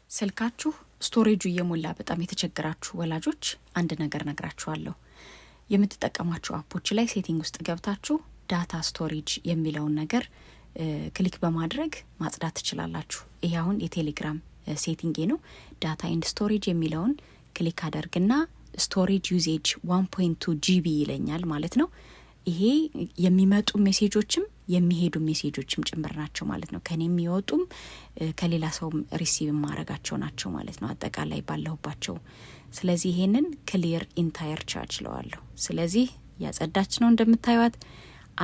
ስልካችሁ ስቶሬጁ እየሞላ በጣም የተቸገራችሁ ወላጆች አንድ ነገር ነግራችኋለሁ። የምትጠቀሟቸው አፖች ላይ ሴቲንግ ውስጥ ገብታችሁ ዳታ ስቶሬጅ የሚለውን ነገር ክሊክ በማድረግ ማጽዳት ትችላላችሁ። ይሄ አሁን የቴሌግራም ሴቲንግ ነው። ዳታ ኤንድ ስቶሬጅ የሚለውን ክሊክ አደርግና ስቶሬጅ ዩዜጅ 1.2 GB ይለኛል ማለት ነው። ይሄ የሚመጡ ሜሴጆችም የሚሄዱ ሜሴጆችም ጭምር ናቸው ማለት ነው። ከኔ የሚወጡም ከሌላ ሰው ሪሲቭ ማረጋቸው ናቸው ማለት ነው አጠቃላይ ባለሁባቸው። ስለዚህ ይሄንን ክሊር ኢንታየር ቻርጅ ለዋለሁ። ስለዚህ ያጸዳች ነው እንደምታዩት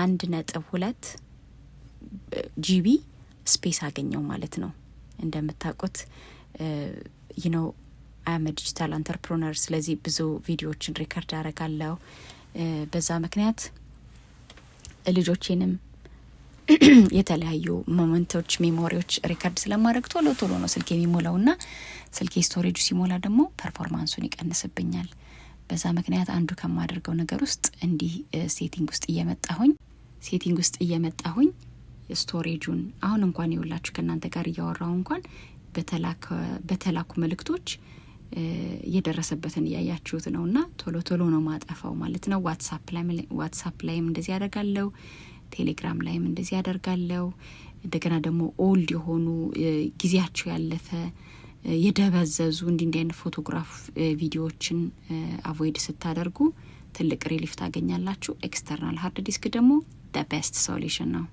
1.2 GB ስፔስ አገኘው ማለት ነው። እንደምታውቁት አም ዲጂታል አንተርፕረነር ስለዚህ ብዙ ቪዲዮዎችን ሪከርድ አደርጋለሁ። በዛ ምክንያት ልጆቼንም የተለያዩ ሞመንቶች ሜሞሪዎች ሪከርድ ስለማድረግ ቶሎ ነው ስልኬ የሚሞላውና ስልኬ ስቶሬጁ ሲሞላ ደግሞ ፐርፎርማንሱን ይቀንስብኛል። በዛ ምክንያት አንዱ ከማደርገው ነገር ውስጥ እንዲህ ሴቲንግ ውስጥ እየመጣሁኝ ስቶሬጁን አሁን እንኳን ይውላችሁ ከናንተ ጋር እያወራው እንኳን በተላኩ መልእክቶች የደረሰበትን ያያችሁት ነውና ቶሎ ነው ማጠፋው ማለት ነው። ዋትስአፕ ላይም እንደዚህ ያደርጋለሁ፣ ቴሌግራም ላይም እንደዚህ ያደርጋለሁ። እንደገና ደግሞ ኦልድ የሆኑ ጊዜያቸው ያለፈ የደበዘዙ እንዲህ አይነት ፎቶግራፍ ቪዲዮዎችን አቮይድ ስታደርጉ ትልቅ ሪሊፍ ታገኛላችሁ። ኤክስተርናል ሃርድ ዲስክ ደግሞ the best solution ነው።